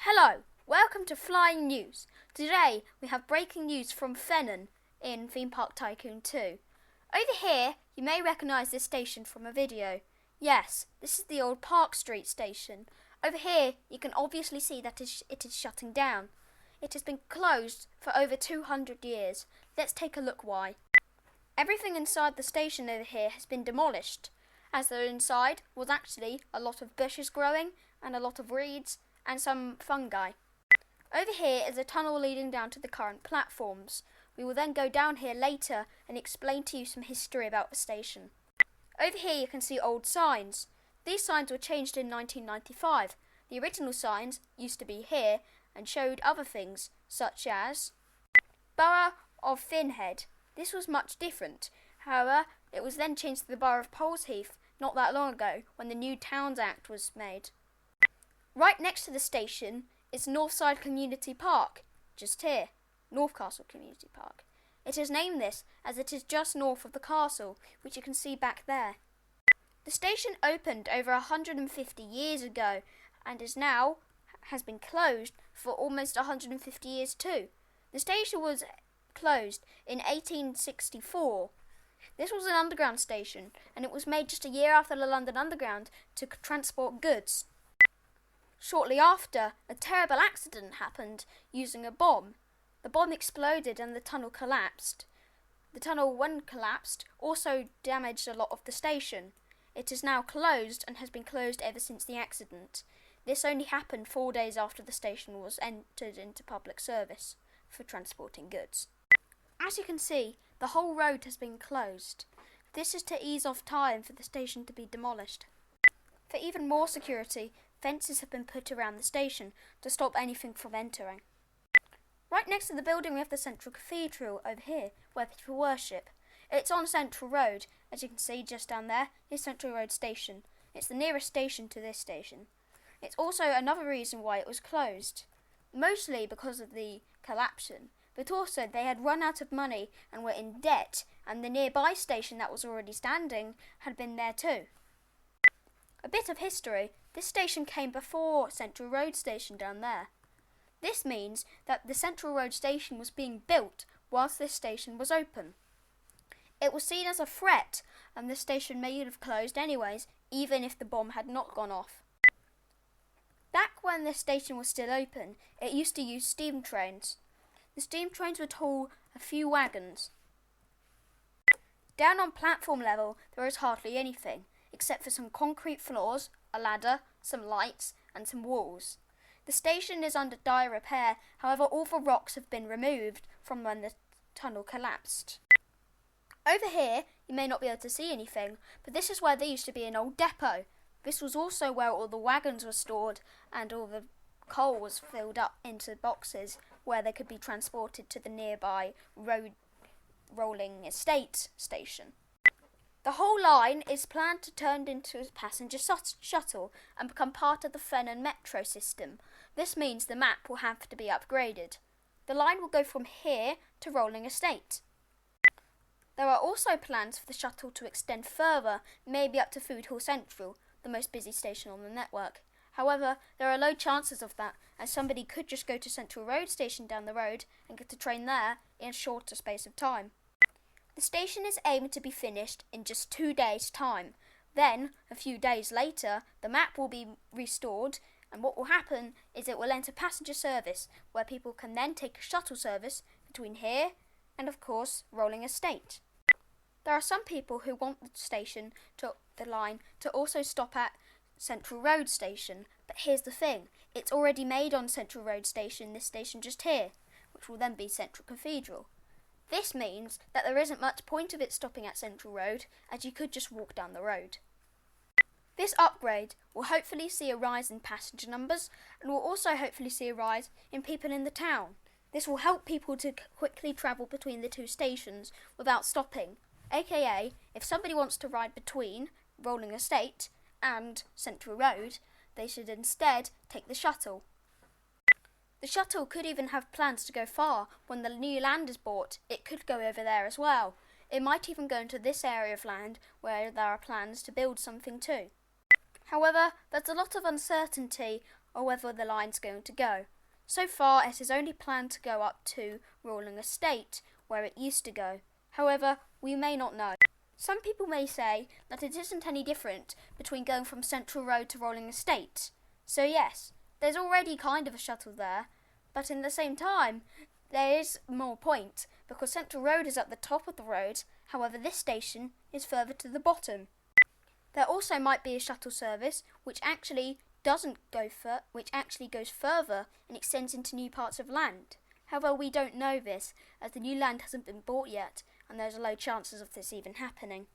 Hello, welcome to Flying News. Today we have breaking news from Fennon in Theme Park Tycoon 2. Over here you may recognise this station from a video. Yes, this is the old Park Street station. Over here you can obviously see that it is shutting down. It has been closed for over 200 years. Let's take a look why. Everything inside the station over here has been demolished, as though inside was actually a lot of bushes growing and a lot of reeds and some fungi. Over here is a tunnel leading down to the current platforms. We will then go down here later and explain to you some history about the station. Over here you can see old signs. These signs were changed in 1995. The original signs used to be here and showed other things, such as Borough of Finhead. This was much different. However, it was then changed to the Borough of Polesheath not that long ago when the new Towns Act was made. Right next to the station is Northside Community Park, just here, North Castle Community Park. It is named this as it is just north of the castle, which you can see back there. The station opened over 150 years ago and has been closed for almost 150 years too. The station was closed in 1864. This was an underground station and it was made just a year after the London Underground to transport goods. Shortly after, a terrible accident happened using a bomb. The bomb exploded and the tunnel collapsed. The tunnel, when collapsed, also damaged a lot of the station. It is now closed and has been closed ever since the accident. This only happened 4 days after the station was entered into public service for transporting goods. As you can see, the whole road has been closed. This is to ease off time for the station to be demolished. For even more security, fences have been put around the station to stop anything from entering. Right next to the building we have the Central Cathedral over here, where people worship. It's on Central Road. As you can see just down there is Central Road Station. It's the nearest station to this station. It's also another reason why it was closed, mostly because of the collapsion, but also they had run out of money and were in debt, and the nearby station that was already standing had been there too. A bit of history. This station came before Central Road Station down there. This means that the Central Road Station was being built whilst this station was open. It was seen as a threat and the station may have closed anyways, even if the bomb had not gone off. Back when this station was still open, it used to use steam trains. The steam trains would haul a few wagons. Down on platform level there is hardly anything, except for some concrete floors, a ladder, some lights and some walls. The station is under dire repair, however all the rocks have been removed from when the tunnel collapsed. Over here you may not be able to see anything, but this is where there used to be an old depot. This was also where all the wagons were stored and all the coal was filled up into boxes where they could be transported to the nearby rolling estate station. The whole line is planned to turn into a passenger shuttle and become part of the Fennon metro system. This means the map will have to be upgraded. The line will go from here to Rolling Estate. There are also plans for the shuttle to extend further, maybe up to Food Hall Central, the most busy station on the network. However, there are low chances of that, as somebody could just go to Central Road Station down the road and get a train there in a shorter space of time. The station is aimed to be finished in just 2 days' time. Then, a few days later, the map will be restored and what will happen is it will enter passenger service where people can then take a shuttle service between here and, of course, Rolling Estate. There are some people who want the line to also stop at Central Road Station, but here's the thing, it's already made on Central Road Station, this station just here, which will then be Central Cathedral. This means that there isn't much point of it stopping at Central Road, as you could just walk down the road. This upgrade will hopefully see a rise in passenger numbers and will also hopefully see a rise in people in the town. This will help people to quickly travel between the two stations without stopping, aka if somebody wants to ride between Rolling Estate and Central Road, they should instead take the shuttle. The shuttle could even have plans to go far. When the new land is bought, it could go over there as well. It might even go into this area of land where there are plans to build something too. However, there's a lot of uncertainty or whether the line's going to go. So far it is only planned to go up to Rolling Estate, where it used to go. However, we may not know. Some people may say that it isn't any different between going from Central Road to Rolling Estate. So yes, there's already kind of a shuttle there, but in the same time, there is more point, because Central Road is at the top of the road, however this station is further to the bottom. There also might be a shuttle service which actually goes further and extends into new parts of land. However, we don't know this, as the new land hasn't been bought yet, and there's low chances of this even happening.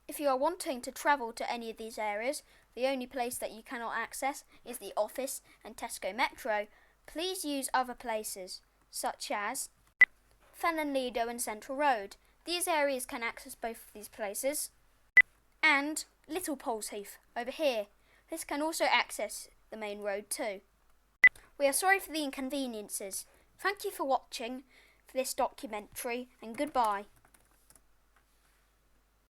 If you are wanting to travel to any of these areas, the only place that you cannot access is the office and Tesco Metro. Please use other places, such as Fenland Lido and Central Road. These areas can access both of these places. And Little Polesheath, over here. This can also access the main road too. We are sorry for the inconveniences. Thank you for watching this documentary, and goodbye.